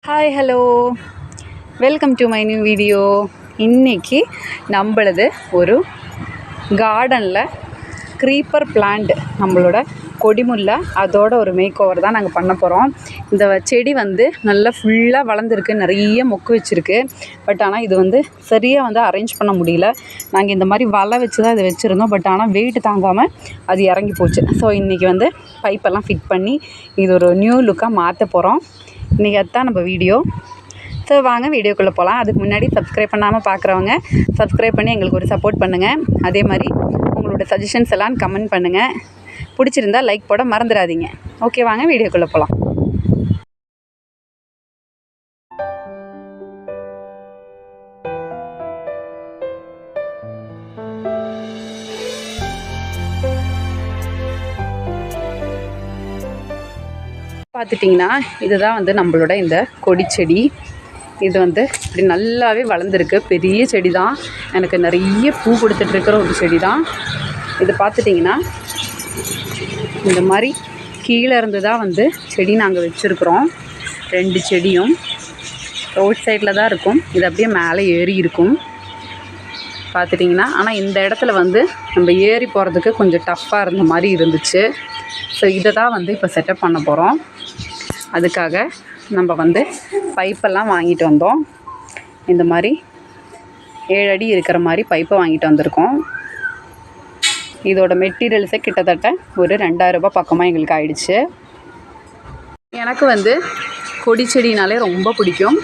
Hi hello welcome to my new video. இன்றைக்கி நம்மளது ஒரு கார்டனில் க்ரீப்பர் பிளான்ட், நம்மளோட கொடிமுல்லை, அதோட ஒரு மேக் ஓவர் தான் நாங்கள் பண்ண போகிறோம். இந்த செடி நல்லா ஃபுல்லாக வளர்ந்துருக்கு, நிறைய மொக்கு வச்சுருக்கு. பட் ஆனால் இது சரியாக அரேஞ்ச் பண்ண முடியல. நாங்கள் இந்த மாதிரி வலை வச்சு தான் இதை வச்சுருந்தோம். பட் ஆனால் வெயிட் தாங்காமல் அது இறங்கி போச்சு. ஸோ இன்றைக்கி பைப்பெல்லாம் ஃபிட் பண்ணி இது ஒரு நியூ லுக்காக மாற்ற போகிறோம். இன்றைக்கி அதுதான் நம்ம வீடியோ. ஸோ வாங்க வீடியோக்குள்ளே போகலாம். அதுக்கு முன்னாடி சப்ஸ்கிரைப் பண்ணாமல் பார்க்குறவங்க சப்ஸ்கிரைப் பண்ணி எங்களுக்கு ஒரு சப்போர்ட் பண்ணுங்கள். அதே மாதிரி உங்களோட சஜஷன்ஸ் எல்லாம் கமெண்ட் பண்ணுங்கள். பிடிச்சிருந்தா லைக் போட மறந்துடாதீங்க. ஓகே, வாங்க வீடியோக்குள்ளே போகலாம். பார்த்துட்டிங்கன்னா இதுதான் நம்மளோட இந்த கொடி செடி. இது இப்படி நல்லாவே வளர்ந்துருக்கு. பெரிய செடி தான், எனக்கு நிறைய பூ கொடுத்துட்ருக்கிற ஒரு செடி தான். இது பார்த்துட்டிங்கன்னா இந்த மாதிரி கீழே இருந்து தான் செடி நாங்கள் வச்சுருக்குறோம். 2 செடியும் ரோட் சைடில் தான் இருக்கும். இது அப்படியே மேலே ஏறி இருக்கும் பார்த்துட்டிங்கன்னா. ஆனால் இந்த இடத்துல நம்ம ஏறி போகிறதுக்கு கொஞ்சம் டஃப்பாக இருந்த மாதிரி இருந்துச்சு. ஸோ இதை தான் இப்போ செட்டப் பண்ண போகிறோம். அதுக்காக நம்ம பைப்பெல்லாம் வாங்கிட்டு வந்தோம். இந்த மாதிரி 7 அடி இருக்கிற மாதிரி பைப்பை வாங்கிட்டு வந்திருக்கோம். இதோட மெட்டீரியல்ஸே கிட்டத்தட்ட ஒரு 2000 ரூபாய் பக்கமாக எங்களுக்கு ஆயிடுச்சு. எனக்கு கொடி செடினாலே ரொம்ப பிடிக்கும்.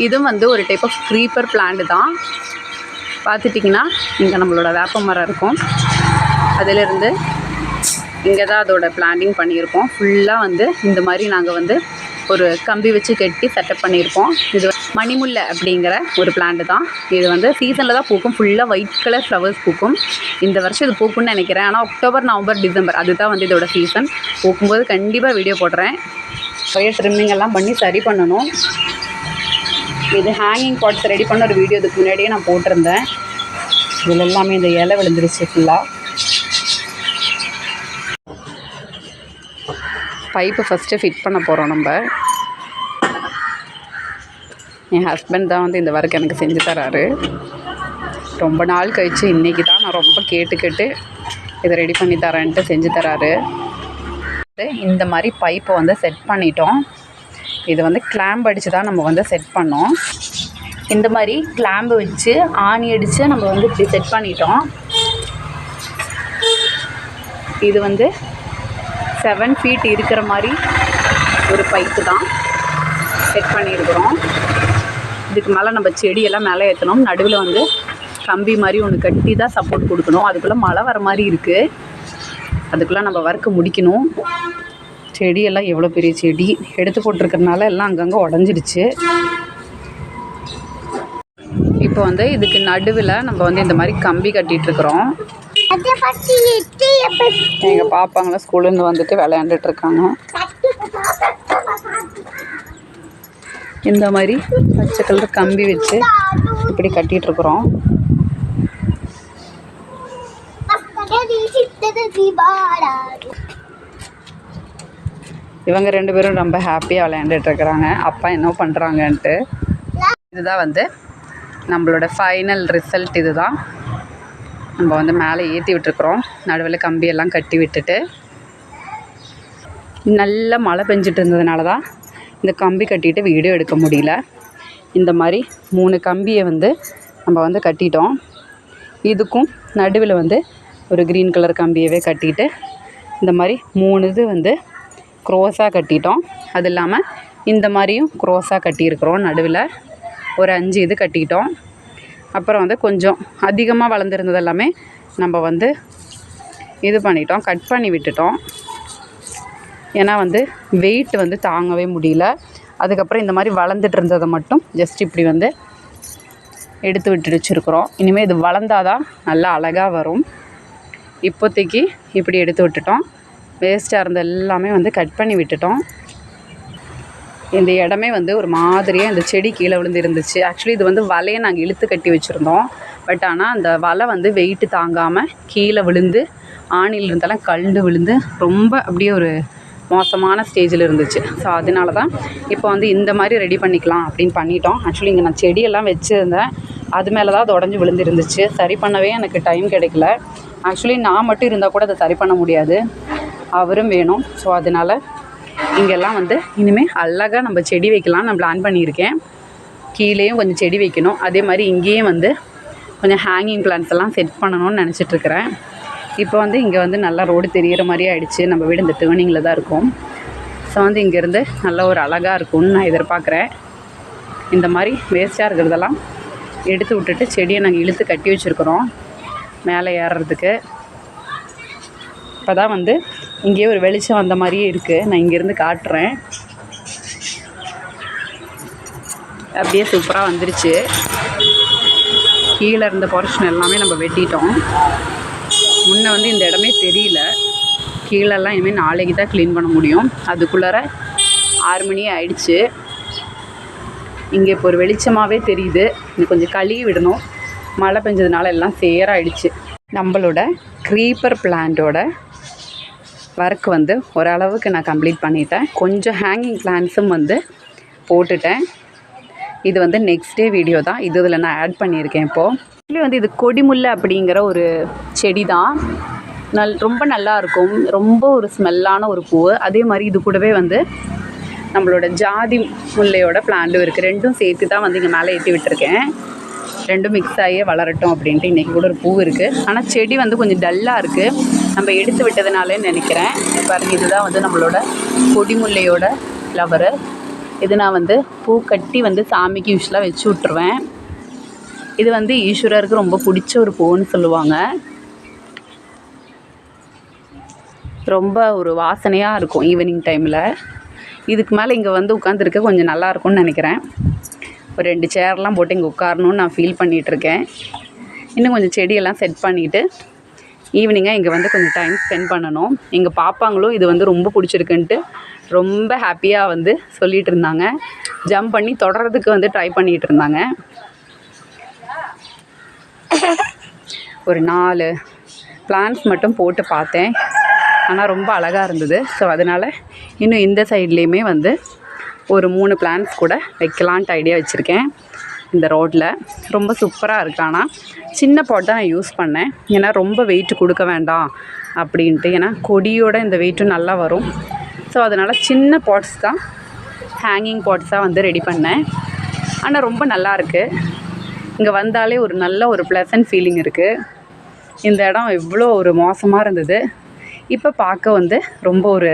இதுவும் ஒரு டைப் ஆஃப் க்ரீப்பர் பிளான்ட் தான். பார்த்துட்டிங்கன்னா இங்கே நம்மளோட வேப்ப மரம் இருக்கும். அதிலிருந்து இங்கே தான் அதோட பிளான்டிங் பண்ணியிருக்கோம். ஃபுல்லாக இந்த மாதிரி நாங்கள் ஒரு கம்பி வச்சு கட்டி செட்டப் பண்ணியிருக்கோம். இது மணிமுல்லை அப்படிங்கிற ஒரு பிளான்ட் தான். இது சீசனில் தான் பூக்கும். ஃபுல்லாக ஒயிட் கலர் ஃப்ளவர்ஸ் பூக்கும். இந்த வருஷம் இது பூக்கும்னு நினைக்கிறேன். ஆனால் அக்டோபர், நவம்பர், டிசம்பர் அதுதான் இதோட சீசன். பூக்கும்போது கண்டிப்பாக வீடியோ போடுறேன். நிறைய ட்ரிம்மிங் எல்லாம் பண்ணி சரி பண்ணணும். இது ஹேங்கிங் பாட்ஸ் ரெடி பண்ண ஒரு வீடியோ இதுக்கு முன்னாடியே நான் போட்டிருந்தேன். இதில் எல்லாமே இந்த இலை விழுந்துருச்சு ஃபுல்லாக. பைப்பு ஃபஸ்ட்டு ஃபிட் பண்ண போகிறோம் நம்ம. என் ஹஸ்பண்ட் தான் இந்த ஒர்க் எனக்கு செஞ்சு தராரு. ரொம்ப நாள் கழித்து இன்றைக்கி தான் நான் ரொம்ப கேட்டு இதை ரெடி பண்ணி தரேன்ட்டு செஞ்சு தராரு. இந்த மாதிரி பைப்பை செட் பண்ணிட்டோம். இது கிளாம்ப் அடித்து தான் நம்ம செட் பண்ணோம். இந்த மாதிரி கிளாம்பு வச்சு ஆணி அடித்து நம்ம இப்படி செட் பண்ணிட்டோம். இது 7 ஃபீட் இருக்கிற மாதிரி ஒரு பைப்பு தான் செட் பண்ணியிருக்கிறோம். இதுக்கு மேலே நம்ம செடியெல்லாம் மேலே ஏற்றணும். நடுவில் கம்பி மாதிரி ஒன்று கட்டி தான் சப்போர்ட் கொடுக்கணும். அதுக்குள்ளே மழை வர மாதிரி இருக்குது. அதுக்குள்ளே நம்ம ஒர்க்கு முடிக்கணும். செடியெல்லாம் எவ்வளோ பெரிய செடி எடுத்து போட்டிருக்கறனால எல்லாம் அங்கங்கே உடஞ்சிடுச்சு. இப்போ இதுக்கு நடுவில் நம்ம இந்த மாதிரி கம்பி கட்டிகிட்ருக்குறோம். எங்கள் பாப்பாங்களாம் ஸ்கூல்லேருந்து வந்துட்டு விளையாண்டுட்டு இருக்காங்க. இந்த மாதிரி பச்சை கலர் கம்பி வச்சு இப்படி கட்டிகிட்ருக்குறோம். இவங்க 2 பேரும் ரொம்ப ஹாப்பியாக விளையாண்டுட்டு இருக்கிறாங்க. அப்பா என்ன பண்ணுறாங்கன்ட்டு. இதுதான் நம்மளோட ஃபைனல் ரிசல்ட். இது தான் நம்ம மேலே ஏற்றி விட்டுருக்குறோம். நடுவில் கம்பியெல்லாம் கட்டி விட்டுட்டு. நல்ல மழை பெஞ்சிட்டு இருந்ததுனால தான் இந்த கம்பி கட்டிட்டு வீடியோ எடுக்க முடியல. இந்த மாதிரி 3 கம்பியை நம்ம கட்டிட்டோம். இதுக்கும் நடுவில் ஒரு க்ரீன் கலர் கம்பியவே கட்டிட்டு இந்த மாதிரி 3 இது க்ரோஸாக கட்டிட்டோம். அது இல்லாமல் இந்த மாதிரியும் க்ரோஸாக கட்டியிருக்கிறோம். நடுவில் ஒரு 5 இது கட்டிட்டோம். அப்புறம் கொஞ்சம் அதிகமாக வளர்ந்துருந்தது எல்லாமே நம்ம இது பண்ணிட்டோம், கட் பண்ணி விட்டுட்டோம். ஏன்னா வெயிட் தாங்கவே முடியல. அதுக்கப்புறம் இந்த மாதிரி வளர்ந்துட்டு இருந்ததை மட்டும் ஜஸ்ட் இப்படி எடுத்து விட்டு வச்சுருக்குறோம். இனிமேல் இது வளர்ந்தாதான் நல்லா அழகாக வரும். இப்போதைக்கு இப்படி எடுத்து விட்டுட்டோம். வேஸ்ட்டாக இருந்த எல்லாமே கட் பண்ணி விட்டுட்டோம். இந்த இடமே ஒரு மாதிரியாக இந்த செடி கீழே விழுந்து இருந்துச்சு. ஆக்சுவலி இது வலையை நாங்கள் இழுத்து கட்டி வச்சுருந்தோம். பட் ஆனால் அந்த வலை வெயிட்டு தாங்காமல் கீழே விழுந்து ஆணியில் இருந்தாலும் கழண்டு விழுந்து ரொம்ப அப்படியே ஒரு மோசமான ஸ்டேஜில் இருந்துச்சு. ஸோ அதனால தான் இப்போ வந்து இந்த மாதிரி ரெடி பண்ணிக்கலாம் அப்படின்னு பண்ணிட்டோம். ஆக்சுவலி இங்கே நான் செடியெல்லாம் வச்சுருந்தேன், அது மேலே தான் அது உடஞ்சி விழுந்துருந்துச்சு. சரி பண்ணவே எனக்கு டைம் கிடைக்கல. ஆக்சுவலி நான் மட்டும் இருந்தால் கூட அதை சரி பண்ண முடியாது, அவரும் வேணும். ஸோ அதனால் இங்கெல்லாம் வந்து இனிமேல் அழகாக நம்ம செடி வைக்கலாம் நான் பிளான் பண்ணியிருக்கேன். கீழேயும் கொஞ்சம் செடி வைக்கணும், அதே மாதிரி இங்கேயும் வந்து கொஞ்சம் ஹேங்கிங் பிளான்ஸ் எல்லாம் செட் பண்ணணும்னு நினச்சிட்ருக்கிறேன். இப்போ வந்து இங்கே வந்து நல்லா ரோடு தெரிகிற மாதிரி ஆகிடுச்சு. நம்ம வீடு இந்த டேர்னிங்கில் தான் இருக்கும். ஸோ வந்து இங்கேருந்து நல்ல ஒரு அழகாக இருக்கும்னு நான் எதிர்பார்க்குறேன். இந்த மாதிரி வேஸ்ட்டாக இருக்கிறதெல்லாம் எடுத்து விட்டுட்டு செடியை நாங்கள் இழுத்து கட்டி வச்சுருக்குறோம் மேலே ஏறுறதுக்கு. இப்போ தான் வந்து இங்கேயே ஒரு வெளிச்சம் வந்த மாதிரியே இருக்குது. நான் இங்கேருந்து காட்டுறேன். அப்படியே சூப்பராக வந்துருச்சு. கீழே இருந்த போர்ஷன் எல்லாமே நம்ம வெட்டிட்டோம். முன்னே வந்து இந்த இடமே தெரியல. கீழெல்லாம் இனிமேல் நாளைக்கு தான் க்ளீன் பண்ண முடியும். அதுக்குள்ளார 6 மணி ஆயிடுச்சு. இங்கே இப்போ ஒரு வெளிச்சமாகவே தெரியுது. இன்னும் கொஞ்சம் கழுவி விடணும், மழை பெஞ்சதுனால எல்லாம் சேராயிடுச்சு. நம்மளோட க்ரீப்பர் பிளான்ட்டோட ஒர்க் வந்து ஓரளவுக்கு நான் கம்ப்ளீட் பண்ணிட்டேன். கொஞ்சம் ஹேங்கிங் பிளான்ஸும் வந்து போட்டுட்டேன். இது வந்து நெக்ஸ்ட் டே வீடியோ தான். இதில் நான் ஆட் பண்ணியிருக்கேன். இப்போது ஆக்சுவலி வந்து இது கொடிமுல்லை அப்படிங்கிற ஒரு செடி தான். ரொம்ப நல்லாயிருக்கும். ரொம்ப ஒரு ஸ்மெல்லான ஒரு பூ. அதே மாதிரி இது கூடவே வந்து நம்மளோட ஜாதி முல்லையோட பிளான்ட்டும் இருக்குது. ரெண்டும் சேர்த்து தான் வந்து இங்கே மேலே ஏற்றி விட்டுருக்கேன். ரெண்டும் மிக்ஸ் ஆகியே வளரட்டும் அப்படின்ட்டு. இன்றைக்கி கூட ஒரு பூ இருக்குது. ஆனால் செடி வந்து கொஞ்சம் டல்லாக இருக்குது. நம்ம எடுத்து விட்டதுனாலே நினைக்கிறேன். பாருங்கள், இதுதான் வந்து நம்மளோட கொடிமுல்லையோட ஃப்ளவரு. இது நான் வந்து பூ கட்டி வந்து சாமிக்கு யூஸ்வலாக வச்சு விட்ருவேன். இது வந்து ஈஸ்வரருக்கு ரொம்ப பிடிச்ச ஒரு பூன்னு சொல்லுவாங்க. ரொம்ப ஒரு வாசனையாக இருக்கும் ஈவினிங் டைமில். இதுக்கு மேலே இங்கே வந்து உட்காந்துருக்க கொஞ்சம் நல்லாயிருக்கும்னு நினைக்கிறேன். ஒரு 2 சேர்லாம் போட்டு இங்கே உட்காரணுன்னு நான் ஃபீல் பண்ணிகிட்ருக்கேன். இன்னும் கொஞ்சம் செடியெல்லாம் செட் பண்ணிவிட்டு ஈவினிங்காக இங்கே வந்து கொஞ்சம் டைம் ஸ்பெண்ட் பண்ணணும். எங்கள் பாப்பாங்களும் இது வந்து ரொம்ப பிடிச்சிருக்குன்ட்டு ரொம்ப ஹாப்பியாக வந்து சொல்லிகிட்டு இருந்தாங்க. ஜம்ப் பண்ணி தொடர்றதுக்கு வந்து ட்ரை பண்ணிகிட்டு இருந்தாங்க. ஒரு 4 பிளான்ஸ் மட்டும் போட்டு பார்த்தேன், ஆனால் ரொம்ப அழகாக இருந்தது. ஸோ அதனால் இன்னும் இந்த சைட்லேயுமே வந்து ஒரு 3 பிளான்ஸ் கூட வைக்கலான்ட்டு ஐடியா வச்சுருக்கேன். இந்த ரோட்டில் ரொம்ப சூப்பராக இருக்குது. ஆனால் சின்ன பாட் தான் நான் யூஸ் பண்ணேன், ஏன்னா ரொம்ப வெயிட் கொடுக்க வேண்டாம் அப்படின்ட்டு. ஏன்னா கொடியோட இந்த வெயிட்டும் நல்லா வரும். ஸோ அதனால் சின்ன பாட்ஸ் தான், ஹேங்கிங் பாட்ஸாக வந்து ரெடி பண்ணேன். ஆனால் ரொம்ப நல்லாயிருக்கு. இங்கே வந்தாலே ஒரு நல்ல ஒரு ப்ளசன்ட் ஃபீலிங் இருக்குது. இந்த இடம் எவ்வளோ ஒரு மோசமாக இருந்தது, இப்போ பார்க்க வந்து ரொம்ப ஒரு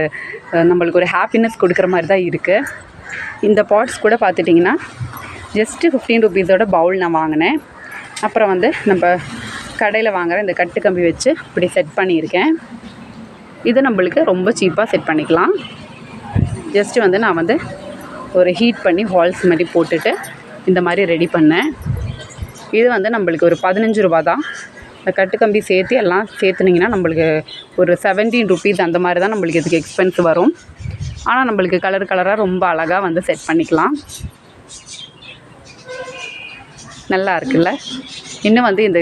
நம்மளுக்கு ஒரு ஹாப்பினஸ் கொடுக்குற மாதிரி தான் இருக்குது. இந்த பாட்ஸ் கூட பார்த்துட்டிங்கன்னா ஜஸ்ட்டு 15 ருபீஸோட பவுல் நான் வாங்கினேன். அப்புறம் வந்து நம்ம கடையில் வாங்குகிற இந்த கட்டு கம்பி வச்சு இப்படி செட் பண்ணியிருக்கேன். இது நம்மளுக்கு ரொம்ப சீப்பாக செட் பண்ணிக்கலாம். ஜஸ்ட்டு வந்து நான் வந்து ஒரு ஹீட் பண்ணி ஹால்ஸ் மாதிரி போட்டுட்டு இந்த மாதிரி ரெடி பண்ணேன். இது வந்து நம்மளுக்கு ஒரு 15 ரூபா தான். இந்த கட்டு கம்பி சேர்த்து எல்லாம் சேர்த்துனிங்கன்னா நம்மளுக்கு ஒரு 17 ருபீஸ் அந்த மாதிரி தான் நம்மளுக்கு இதுக்கு எக்ஸ்பென்ஸ் வரும். ஆனால் நம்மளுக்கு கலர் கலராக ரொம்ப அழகாக வந்து செட் பண்ணிக்கலாம். நல்லா இருக்குல்ல. இன்னும் வந்து இது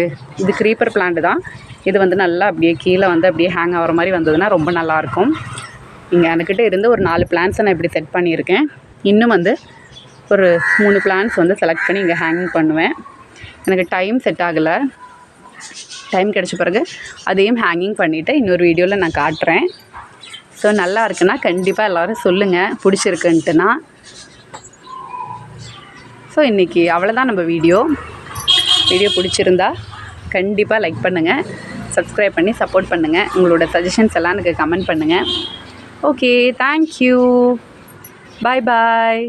க்ரீப்பர் பிளான்ட் தான். இது வந்து நல்லா அப்படியே கீழே வந்து அப்படியே ஹேங் ஆகிற மாதிரி வந்ததுன்னா ரொம்ப நல்லாயிருக்கும். இங்கே எனக்கிட்ட இருந்து ஒரு 4 பிளான்ஸை நான் இப்படி செட் பண்ணியிருக்கேன். இன்னும் வந்து ஒரு 3 பிளான்ஸ் வந்து செலக்ட் பண்ணி இங்கே ஹேங்கிங் பண்ணுவேன். எனக்கு டைம் செட் ஆகலை. டைம் கிடச்ச பிறகு அதையும் ஹேங்கிங் பண்ணிவிட்டு இன்னொரு வீடியோவில் நான் காட்டுறேன். ஸோ நல்லா இருக்குன்னா கண்டிப்பாக எல்லோரும் சொல்லுங்கள் பிடிச்சிருக்குன்ட்டுனா. ஸோ இன்றைக்கி அவ்வளோதான் நம்ம வீடியோ பிடிச்சிருந்தா கண்டிப்பாக லைக் பண்ணுங்கள், சப்ஸ்கிரைப் பண்ணி சப்போர்ட் பண்ணுங்கள். உங்களோட சஜஷன்ஸ் எல்லாம் எனக்கு கமெண்ட் பண்ணுங்கள். ஓகே, தேங்க்யூ, பாய் பாய்.